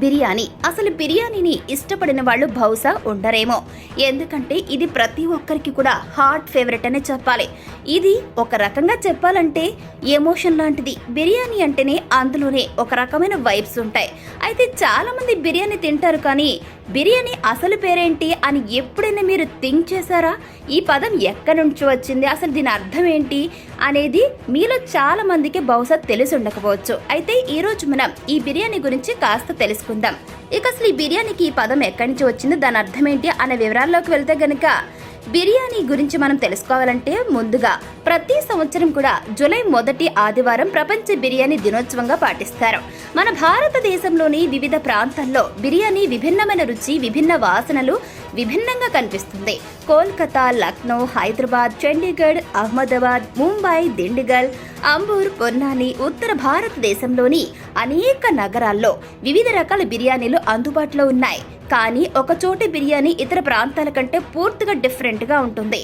బిర్యానీ. అసలు బిర్యానీని ఇష్టపడిన వాళ్ళు బహుశా ఉండరేమో. ఎందుకంటే ఇది ప్రతి ఒక్కరికి కూడా హాట్ ఫేవరెట్ అనే చెప్పాలి. ఇది ఒక రకంగా చెప్పాలంటే ఎమోషన్ లాంటిది. బిర్యానీ అంటేనే అందులోనే ఒక రకమైన వైబ్స్ ఉంటాయి. అయితే చాలా మంది బిర్యానీ తింటారు, కానీ బిర్యానీ అసలు పేరేంటి అని ఎప్పుడైనా మీరు థింక్ చేశారా? ఈ పదం ఎక్కడి నుంచి వచ్చింది, అసలు దీని అర్థం ఏంటి అనేది మీలో చాలా మందికి బహుశా తెలిసి ఉండకపోవచ్చు. అయితే ఈరోజు మనం ఈ బిర్యానీ గురించి కాస్త తెలుసుకుందాం. ఇక అసలు ఈ బిర్యానీకి ఈ పదం ఎక్కడి నుంచి వచ్చింది, దాని అర్థం ఏంటి అనే వివరాల్లోకి వెళ్తే గనుక, బిర్యానీ గురించి మనం తెలుసుకోవాలంటే ముందుగా ప్రతి సంవత్సరం కూడా జూలై మొదటి ఆదివారం ప్రపంచ బిర్యానీ దినోత్సవంగా పాటిస్తారు. మన భారతదేశంలోని వివిధ ప్రాంతాల్లో బిర్యానీ విభిన్నమైన రుచి, విభిన్న వాసనలు విభిన్నంగా కనిపిస్తుంది. కోల్కతా, లక్నో, హైదరాబాద్, చండీగఢ్, అహ్మదాబాద్, ముంబై, దిండిగల్, అంబూర్, పొన్నాని, ఉత్తర భారతదేశంలోని అనేక నగరాల్లో వివిధ రకాల బిర్యానీలు అందుబాటులో ఉన్నాయి. కానీ ఒక చోటి బిర్యానీ ఇతర ప్రాంతాల కంటే పూర్తిగా డిఫరెంట్గా ఉంటుంది.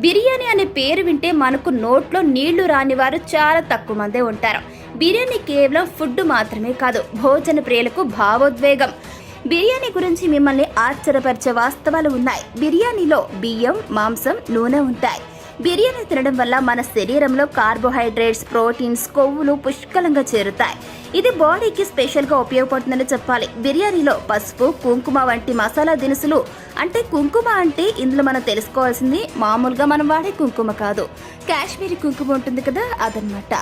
బిర్యానీ అనే పేరు వింటే మనకు నోట్లో నీళ్లు రాని వారు చాలా తక్కువ మందే ఉంటారు. బిర్యానీ కేవలం ఫుడ్ మాత్రమే కాదు, భోజన ప్రియులకు భావోద్వేగం. బిర్యానీ గురించి మిమ్మల్ని ఆశ్చర్యపరిచే వాస్తవాలు ఉన్నాయి. బిర్యానీలో బియ్యం, మాంసం, నూనె ఉంటాయి. బిర్యానీ తినడం వల్ల మన శరీరంలో కార్బోహైడ్రేట్స్, ప్రోటీన్స్, కొవ్వులు పుష్కలంగా చేరుతాయి. ఇది బాడీకి స్పెషల్గా ఉపయోగపడుతుందని చెప్పాలి. బిర్యానీలో పసుపు, కుంకుమ వంటి మసాలా దినుసులు, అంటే కుంకుమ అంటే ఇందులో మనం తెలుసుకోవాల్సింది మామూలుగా మనం వాడే కుంకుమ కాదు, కాశ్మీరీ కుంకుమ ఉంటుంది కదా, అదనమాట.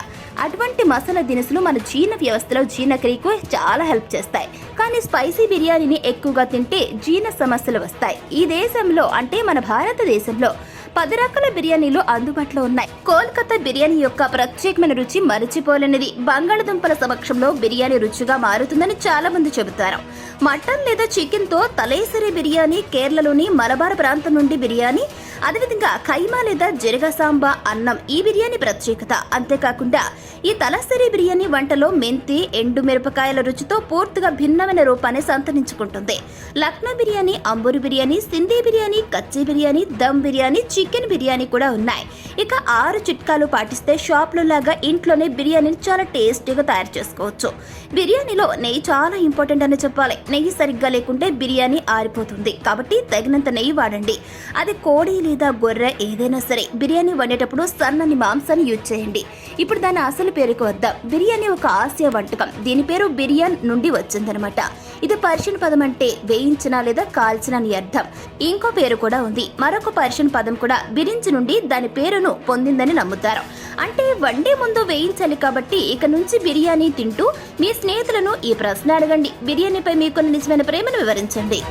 అటువంటి మసాలా దినుసులు మన జీర్ణ వ్యవస్థలో జీర్ణక్రియకు చాలా హెల్ప్ చేస్తాయి. కానీ స్పైసీ బిర్యానీని ఎక్కువగా తింటే జీర్ణ సమస్యలు వస్తాయి. ఈ దేశంలో అంటే మన భారతదేశంలో 10 రకాల బిర్యానీలు అందుబాటులో ఉన్నాయి. కోల్కతా బిర్యానీ యొక్క ప్రత్యేకమైన రుచి మరిచిపోలేనిది. బంగాళదుంపల సమక్షంలో బిర్యానీ రుచిగా మారుతుందని చాలా మంది చెబుతారు. మటన్ లేదా చికెన్ తో తలేసరి బిర్యానీ, కేరళలోని మలబార్ ప్రాంతం నుండి బిర్యానీ, అదేవిధంగా ఖైమా లేదా జిరగ సాంబా అన్నం ఈ బిర్యానీ ప్రత్యేకత. అంతేకాకుండా ఈ తలసరి బిర్యానీ వంటలో మెంతి, ఎండు మిరపకాయల రుచితో పూర్తిగా భిన్నమైన రూపాన్ని సంతరించుకుంటుంది. లక్నో బిర్యానీ, అంబూరు బిర్యానీ, సింధీ బిర్యానీ, కచ్చీ బిర్యానీ, దమ్ బిర్యానీ, చికెన్ బిర్యానీ కూడా ఉన్నాయి. ఇక 6 చిట్కాలు పాటిస్తే షాప్లో లాగా ఇంట్లోనే బిర్యానీని చాలా టేస్టీగా తయారు చేసుకోవచ్చు. బిర్యానీలో నెయ్యి చాలా ఇంపార్టెంట్ అని చెప్పాలి. నెయ్యి సరిగ్గా లేకుంటే బిర్యానీ ఆరిపోతుంది. కాబట్టి తగినంత నెయ్యి వాడండి. అది కోడి లేదా గొర్రె ఏదైనా సరే. బిర్యానీ వండేటప్పుడు సన్నని మాంసాన్ని యూజ్ చేయండి. ఇప్పుడు దాని అసలు పేరుకు వద్దాం. బిర్యానీ ఒక ఆసియా వంటకం. దీని పేరు బిర్యాన్ నుండి వచ్చిందనమాట. ఇది పర్షియన్ పదం అంటే వేయించిన లేదా కాల్చిన అని అర్థం. ఇంకో పేరు కూడా ఉంది. మరొక పర్షియన్ పదం కూడా బిరించి నుండి దాని పేరును పొందిందని నమ్ముతారు. అంటే వండే ముందు వేయించాలి. కాబట్టి ఇక నుంచి బిర్యానీ తింటూ మీ స్నేహితులను ఈ ప్రశ్న అడగండి. బిర్యానీపై మీకున్న నిజమైన ప్రేమను వివరించండి.